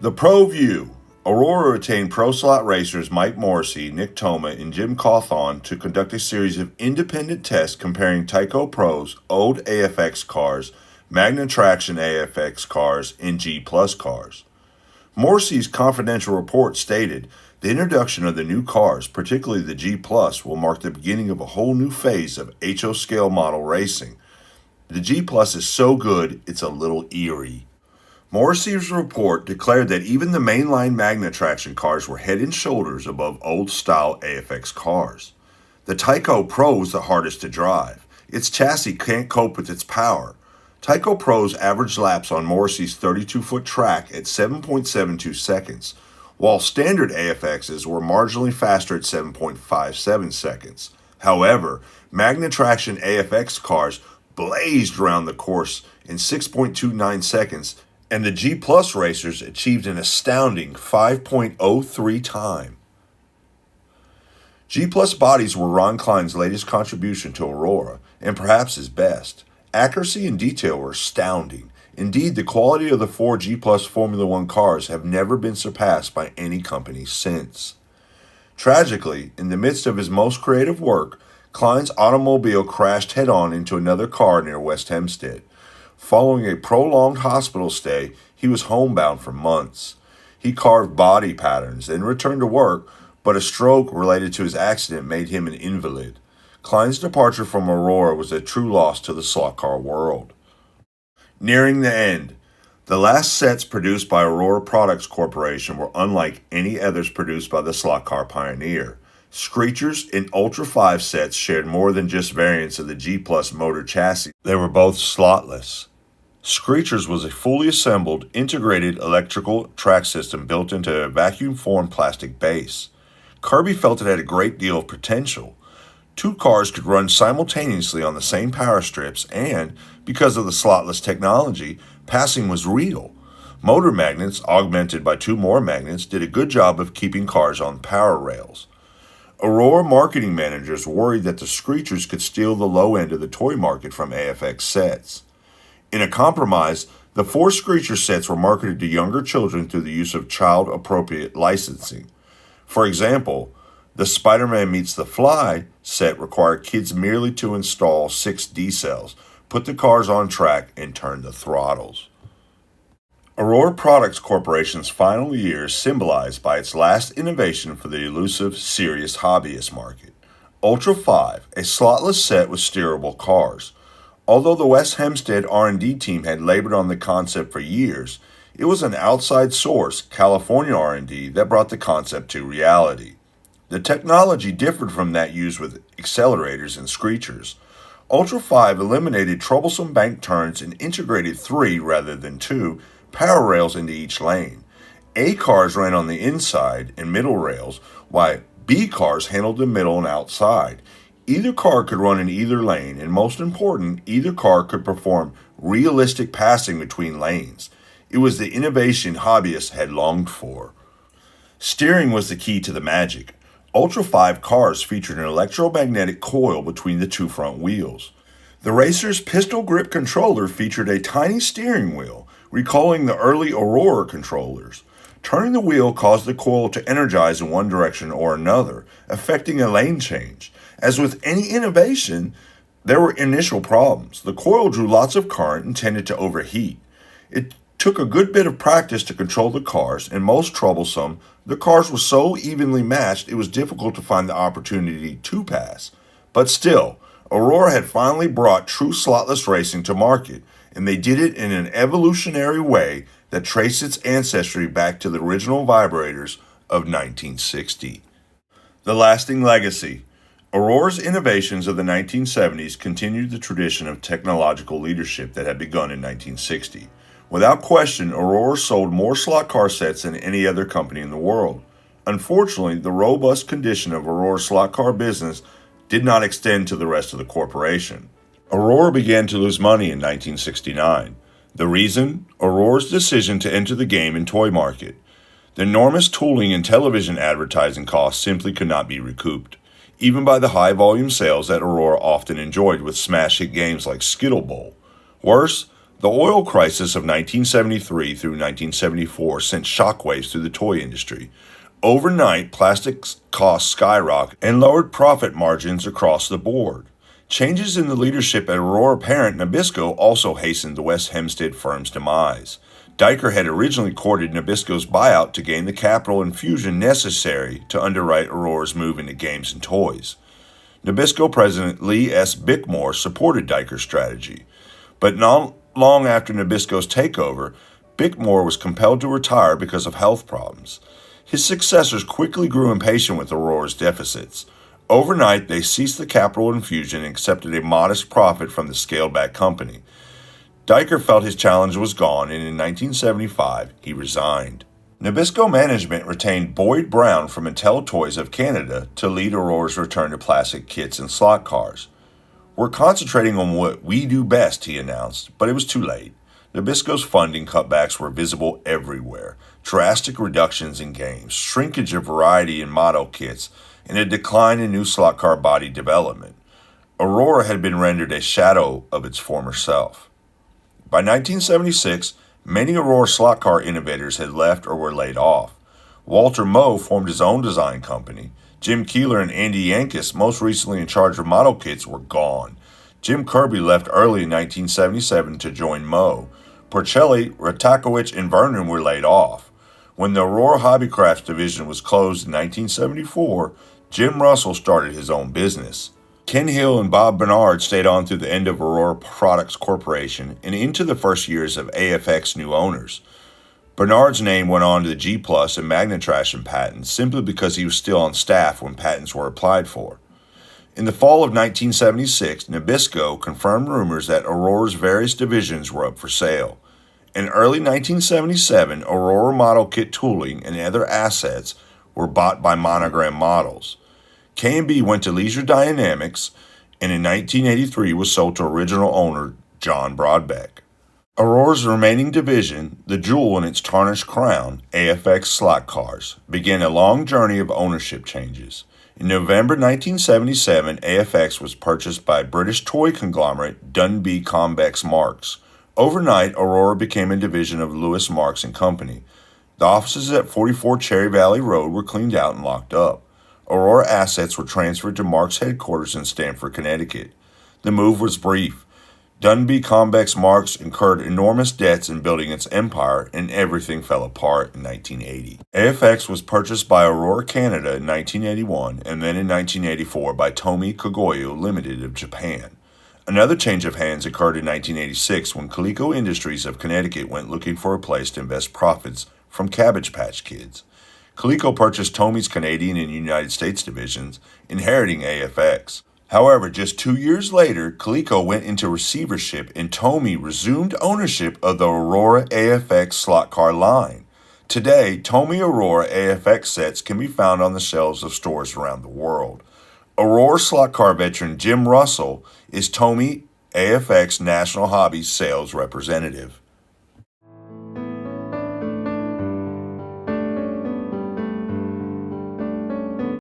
The Pro View. Aurora retained pro slot racers Mike Morrissey, Nick Toma, and Jim Cawthon to conduct a series of independent tests comparing Tyco Pro's old AFX cars, Magna Traction AFX cars, and G Plus cars. Morrissey's confidential report stated, the introduction of the new cars, particularly the G Plus, will mark the beginning of a whole new phase of HO scale model racing. The G Plus is so good, it's a little eerie. Morrissey's report declared that even the mainline Magna Traction cars were head and shoulders above old-style AFX cars. The Tyco Pro is the hardest to drive. Its chassis can't cope with its power. Tyco Pro's average laps on Morrissey's 32-foot track at 7.72 seconds, while standard AFXs were marginally faster at 7.57 seconds. However, Magna Traction AFX cars blazed around the course in 6.29 seconds, and the G Plus racers achieved an astounding 5.03 time. G Plus bodies were Ron Klein's latest contribution to Aurora, and perhaps his best. Accuracy and detail were astounding. Indeed, the quality of the four G Plus Formula One cars have never been surpassed by any company since. Tragically, in the midst of his most creative work, Klein's automobile crashed head-on into another car near West Hempstead. Following a prolonged hospital stay, he was homebound for months. He carved body patterns, then returned to work, but a stroke related to his accident made him an invalid. Klein's departure from Aurora was a true loss to the slot car world. Nearing the end, the last sets produced by Aurora Corporation were unlike any others produced by the slot car pioneer. Screechers and Ultra 5 sets shared more than just variants of the G Plus motor chassis. They were both slotless. Screechers was a fully assembled, integrated electrical track system built into a vacuum-formed plastic base. Kirby felt it had a great deal of potential. Two cars could run simultaneously on the same power strips and, because of the slotless technology, passing was real. Motor magnets, augmented by two more magnets, did a good job of keeping cars on power rails. Aurora marketing managers worried that the Screechers could steal the low end of the toy market from AFX sets. In a compromise, the four Screecher sets were marketed to younger children through the use of child-appropriate licensing. For example, the Spider-Man Meets the Fly set required kids merely to install 6 D-cells, put the cars on track, and turn the throttles. Aurora Corporation's final years symbolized by its last innovation for the elusive, serious hobbyist market. Ultra 5, a slotless set with steerable cars. Although the West Hempstead R&D team had labored on the concept for years, it was an outside source, California R&D, that brought the concept to reality. The technology differed from that used with accelerators and Screechers. Ultra 5 eliminated troublesome bank turns and integrated 3, rather than 2, power rails into each lane. A cars ran on the inside and middle rails, while B cars handled the middle and outside. Either car could run in either lane, and most important, either car could perform realistic passing between lanes. It was the innovation hobbyists had longed for. Steering was the key to the magic. Ultra 5 cars featured an electromagnetic coil between the two front wheels. The racer's pistol grip controller featured a tiny steering wheel, recalling the early Aurora controllers. Turning the wheel caused the coil to energize in one direction or another, affecting a lane change. As with any innovation, there were initial problems. The coil drew lots of current and tended to overheat. It took a good bit of practice to control the cars, and most troublesome, the cars were so evenly matched it was difficult to find the opportunity to pass. But still, Aurora had finally brought true slotless racing to market, and they did it in an evolutionary way that traced its ancestry back to the original vibrators of 1960. The lasting legacy. Aurora's innovations of the 1970s continued the tradition of technological leadership that had begun in 1960. Without question, Aurora sold more slot car sets than any other company in the world. Unfortunately, the robust condition of Aurora's slot car business did not extend to the rest of the corporation. Aurora began to lose money in 1969. The reason? Aurora's decision to enter the game and toy market. The enormous tooling and television advertising costs simply could not be recouped, even by the high-volume sales that Aurora often enjoyed with smash hit games like Skittle Bowl. Worse, The oil crisis of 1973 through 1974 sent shockwaves through the toy industry. Overnight, plastics costs skyrocketed and lowered profit margins across the board. Changes in the leadership at Aurora parent Nabisco also hastened the West Hempstead firm's demise. Diker had originally courted Nabisco's buyout to gain the capital infusion necessary to underwrite Aurora's move into games and toys. Nabisco President Lee S. Bickmore supported Diker's strategy, but not long after Nabisco's takeover, Bickmore was compelled to retire because of health problems. His successors quickly grew impatient with Aurora's deficits. Overnight, they ceased the capital infusion and accepted a modest profit from the scaled-back company. Diker felt his challenge was gone, and in 1975, he resigned. Nabisco management retained Boyd Brown from Mattel Toys of Canada to lead Aurora's return to plastic kits and slot cars. "We're concentrating on what we do best," he announced, but it was too late. Nabisco's funding cutbacks were visible everywhere. Drastic reductions in games, shrinkage of variety in model kits, and a decline in new slot car body development. Aurora had been rendered a shadow of its former self. By 1976, many Aurora slot car innovators had left or were laid off. Walter Moe formed his own design company. Jim Keeler and Andy Yankus, most recently in charge of model kits, were gone. Jim Kirby left early in 1977 to join Moe. Porcelli, Ratakowicz, and Vernon were laid off. When the Aurora Hobbycrafts division was closed in 1974, Jim Russell started his own business. Ken Hill and Bob Bernard stayed on through the end of Aurora Products Corporation and into the first years of AFX new owners. Bernard's name went on to the G Plus and Magnetration patents simply because he was still on staff when patents were applied for. In the fall of 1976, Nabisco confirmed rumors that Aurora's various divisions were up for sale. In early 1977, Aurora model kit tooling and other assets were bought by Monogram Models. K&B went to Leisure Dynamics, and in 1983 was sold to original owner John Broadbeck. Aurora's remaining division, the jewel in its tarnished crown, AFX Slot Cars, began a long journey of ownership changes. In November 1977, AFX was purchased by British toy conglomerate Dunby Convex Marks. Overnight, Aurora became a division of Lewis Marks & Company. The offices at 44 Cherry Valley Road were cleaned out and locked up. Aurora assets were transferred to Marks headquarters in Stamford, Connecticut. The move was brief. Dunby Convex Marks incurred enormous debts in building its empire, and everything fell apart in 1980. AFX was purchased by Aurora Canada in 1981 and then in 1984 by Tomy Kagoyo Limited of Japan. Another change of hands occurred in 1986 when Coleco Industries of Connecticut went looking for a place to invest profits from Cabbage Patch Kids. Coleco purchased Tomy's Canadian and United States divisions, inheriting AFX. However, just 2 years later, Coleco went into receivership and Tomy resumed ownership of the Aurora AFX slot car line. Today, Tomy Aurora AFX sets can be found on the shelves of stores around the world. Aurora slot car veteran Jim Russell is Tomy AFX National Hobbies sales representative.